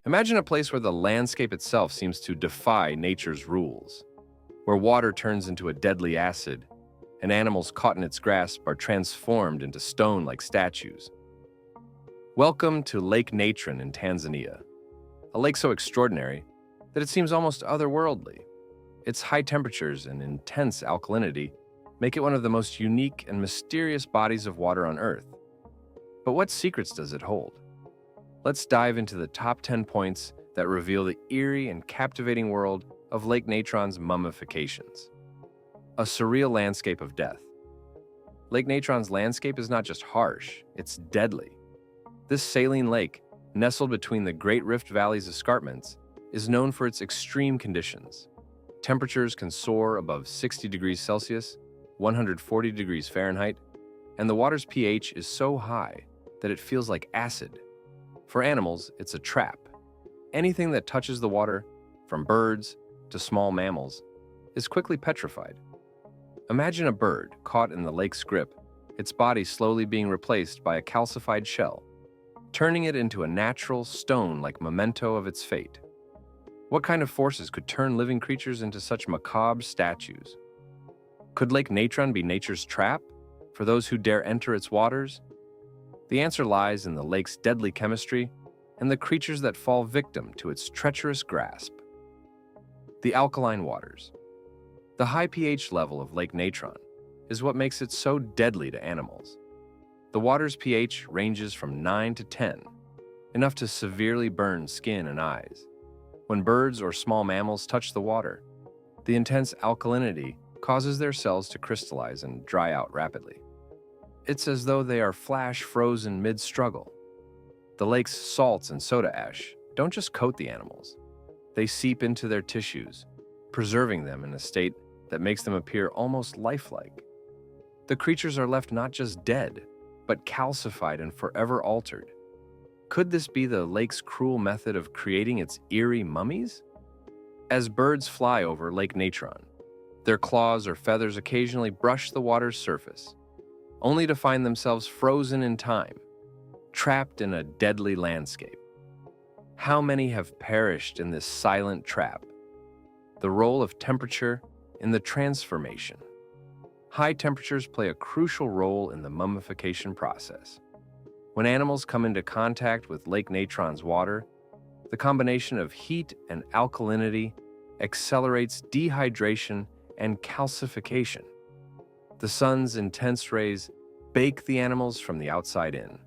Imagine a place where the landscape itself seems to defy nature's rules, where water turns into a deadly acid, and animals caught in its grasp are transformed into stone-like statues. Welcome to Lake Natron in Tanzania, a lake so extraordinary that it seems almost otherworldly. Its high temperatures and intense alkalinity make it one of the most unique and mysterious bodies of water on Earth. But what secrets does it hold? Let's dive into the top 10 points that reveal the eerie and captivating world of Lake Natron's mummifications. A surreal landscape of death. Lake Natron's landscape is not just harsh, it's deadly. This saline lake, nestled between the Great Rift Valley's escarpments, is known for its extreme conditions. Temperatures can soar above 60 degrees Celsius, 140 degrees Fahrenheit, and the water's pH is so high that it feels like acid. For animals, it's a trap. Anything that touches the water, from birds to small mammals, is quickly petrified. Imagine a bird caught in the lake's grip, its body slowly being replaced by a calcified shell, turning it into a natural stone-like memento of its fate. What kind of forces could turn living creatures into such macabre statues? Could Lake Natron be nature's trap for those who dare enter its waters? The answer lies in the lake's deadly chemistry and the creatures that fall victim to its treacherous grasp. The alkaline waters. The high pH level of Lake Natron is what makes it so deadly to animals. The water's pH ranges from 9 to 10, enough to severely burn skin and eyes. When birds or small mammals touch the water, the intense alkalinity causes their cells to crystallize and dry out rapidly. It's as though they are flash frozen mid-struggle. The lake's salts and soda ash don't just coat the animals. They seep into their tissues, preserving them in a state that makes them appear almost lifelike. The creatures are left not just dead, but calcified and forever altered. Could this be the lake's cruel method of creating its eerie mummies? As birds fly over Lake Natron, their claws or feathers occasionally brush the water's surface, only to find themselves frozen in time, trapped in a deadly landscape. How many have perished in this silent trap? The role of temperature in the transformation. High temperatures play a crucial role in the mummification process. When animals come into contact with Lake Natron's water, the combination of heat and alkalinity accelerates dehydration and calcification. The sun's intense rays bake the animals from the outside in,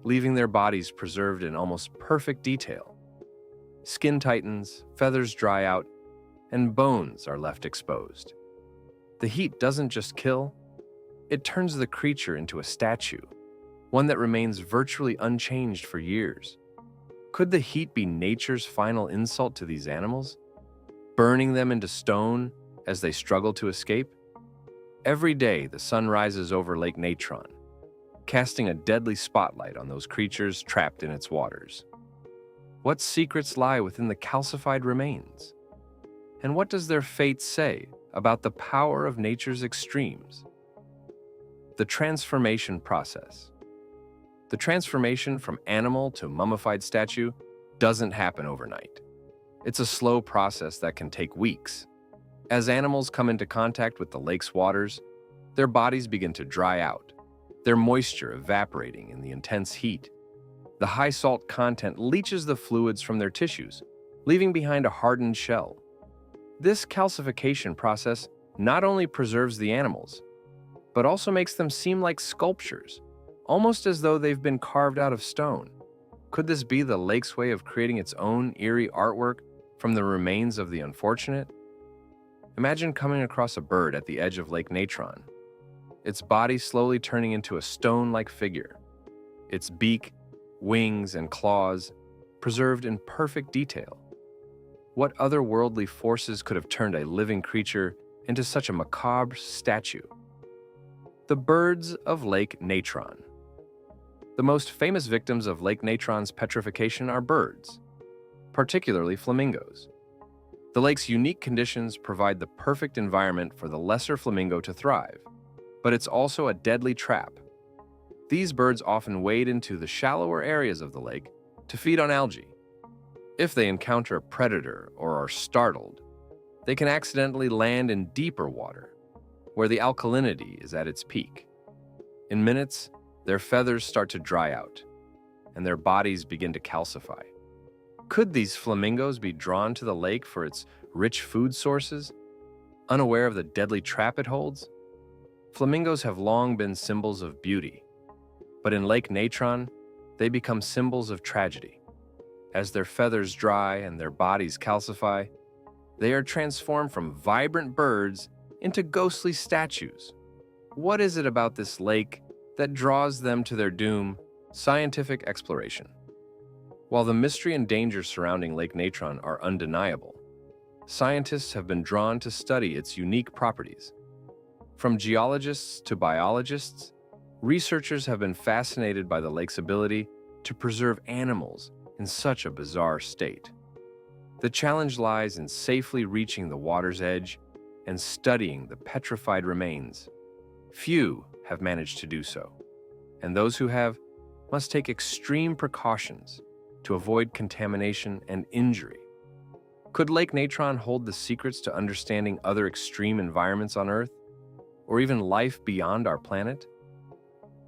leaving their bodies preserved in almost perfect detail. Skin tightens, feathers dry out, and bones are left exposed. The heat doesn't just kill, it turns the creature into a statue, one that remains virtually unchanged for years. Could the heat be nature's final insult to these animals, burning them into stone as they struggle to escape? Every day, the sun rises over Lake Natron, casting a deadly spotlight on those creatures trapped in its waters. What secrets lie within the calcified remains? And what does their fate say about the power of nature's extremes? The transformation process. The transformation from animal to mummified statue doesn't happen overnight. It's a slow process that can take weeks. As animals come into contact with the lake's waters, their bodies begin to dry out, their moisture evaporating in the intense heat. The high salt content leaches the fluids from their tissues, leaving behind a hardened shell. This calcification process not only preserves the animals, but also makes them seem like sculptures, almost as though they've been carved out of stone. Could this be the lake's way of creating its own eerie artwork from the remains of the unfortunate? Imagine coming across a bird at the edge of Lake Natron, its body slowly turning into a stone-like figure, its beak, wings, and claws preserved in perfect detail. What otherworldly forces could have turned a living creature into such a macabre statue? The birds of Lake Natron. The most famous victims of Lake Natron's petrification are birds, particularly flamingos. The lake's unique conditions provide the perfect environment for the lesser flamingo to thrive, but it's also a deadly trap. These birds often wade into the shallower areas of the lake to feed on algae. If they encounter a predator or are startled, they can accidentally land in deeper water, where the alkalinity is at its peak. In minutes, their feathers start to dry out, and their bodies begin to calcify. Could these flamingos be drawn to the lake for its rich food sources, unaware of the deadly trap it holds? Flamingos have long been symbols of beauty, but in Lake Natron, they become symbols of tragedy. As their feathers dry and their bodies calcify, they are transformed from vibrant birds into ghostly statues. What is it about this lake that draws them to their doom? Scientific exploration. While the mystery and danger surrounding Lake Natron are undeniable, scientists have been drawn to study its unique properties. From geologists to biologists, researchers have been fascinated by the lake's ability to preserve animals in such a bizarre state. The challenge lies in safely reaching the water's edge and studying the petrified remains. Few have managed to do so, and those who have must take extreme precautions to avoid contamination and injury. Could Lake Natron hold the secrets to understanding other extreme environments on Earth, or even life beyond our planet?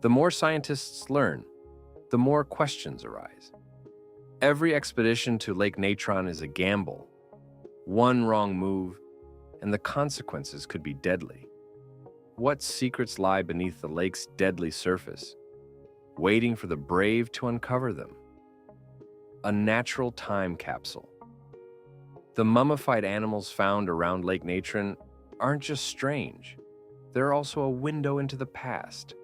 The more scientists learn, the more questions arise. Every expedition to Lake Natron is a gamble. One wrong move, and the consequences could be deadly. What secrets lie beneath the lake's deadly surface, waiting for the brave to uncover them? A natural time capsule. The mummified animals found around Lake Natron aren't just strange, they're also a window into the past.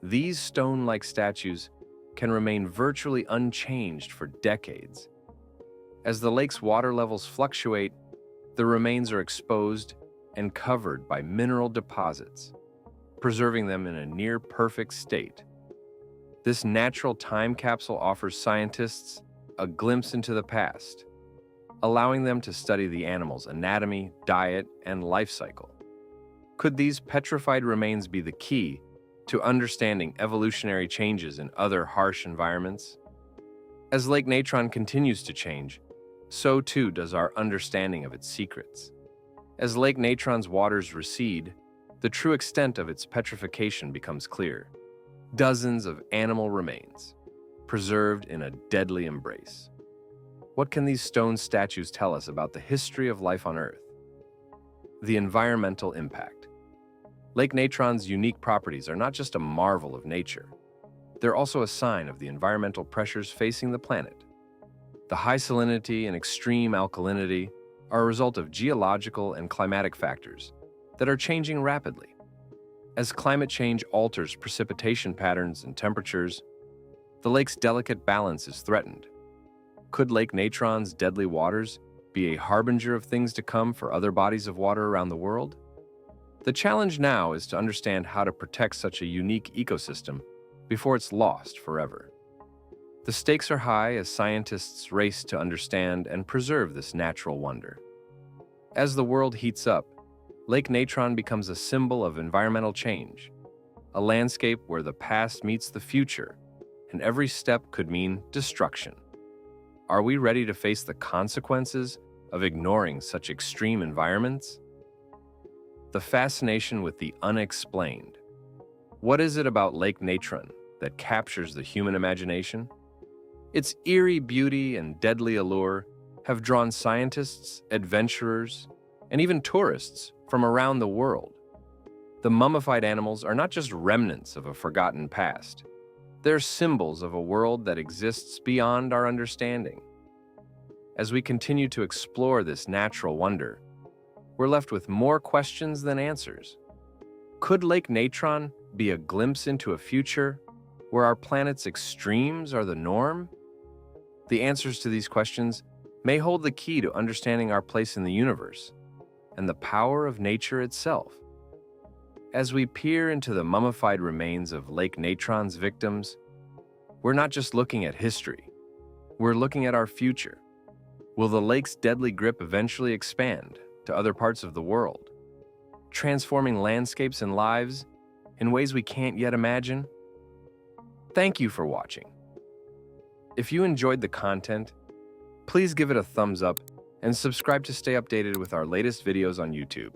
These stone-like statues can remain virtually unchanged for decades. As the lake's water levels fluctuate, the remains are exposed and covered by mineral deposits, preserving them in a near-perfect state. This natural time capsule offers scientists a glimpse into the past, allowing them to study the animal's anatomy, diet, and life cycle. Could these petrified remains be the key to understanding evolutionary changes in other harsh environments? As Lake Natron continues to change, so too does our understanding of its secrets. As Lake Natron's waters recede, the true extent of its petrification becomes clear. Dozens of animal remains, preserved in a deadly embrace. What can these stone statues tell us about the history of life on Earth? The environmental impact. Lake Natron's unique properties are not just a marvel of nature. They're also a sign of the environmental pressures facing the planet. The high salinity and extreme alkalinity are a result of geological and climatic factors that are changing rapidly. As climate change alters precipitation patterns and temperatures, the lake's delicate balance is threatened. Could Lake Natron's deadly waters be a harbinger of things to come for other bodies of water around the world? The challenge now is to understand how to protect such a unique ecosystem before it's lost forever. The stakes are high as scientists race to understand and preserve this natural wonder. As the world heats up, Lake Natron becomes a symbol of environmental change, a landscape where the past meets the future, and every step could mean destruction. Are we ready to face the consequences of ignoring such extreme environments? The fascination with the unexplained. What is it about Lake Natron that captures the human imagination? Its eerie beauty and deadly allure have drawn scientists, adventurers, and even tourists from around the world. The mummified animals are not just remnants of a forgotten past. They're symbols of a world that exists beyond our understanding. As we continue to explore this natural wonder, we're left with more questions than answers. Could Lake Natron be a glimpse into a future where our planet's extremes are the norm? The answers to these questions may hold the key to understanding our place in the universe and the power of nature itself. As we peer into the mummified remains of Lake Natron's victims, we're not just looking at history, we're looking at our future. Will the lake's deadly grip eventually expand to other parts of the world, transforming landscapes and lives in ways we can't yet imagine? Thank you for watching. If you enjoyed the content, Please give it a thumbs up and subscribe to stay updated with our latest videos on YouTube.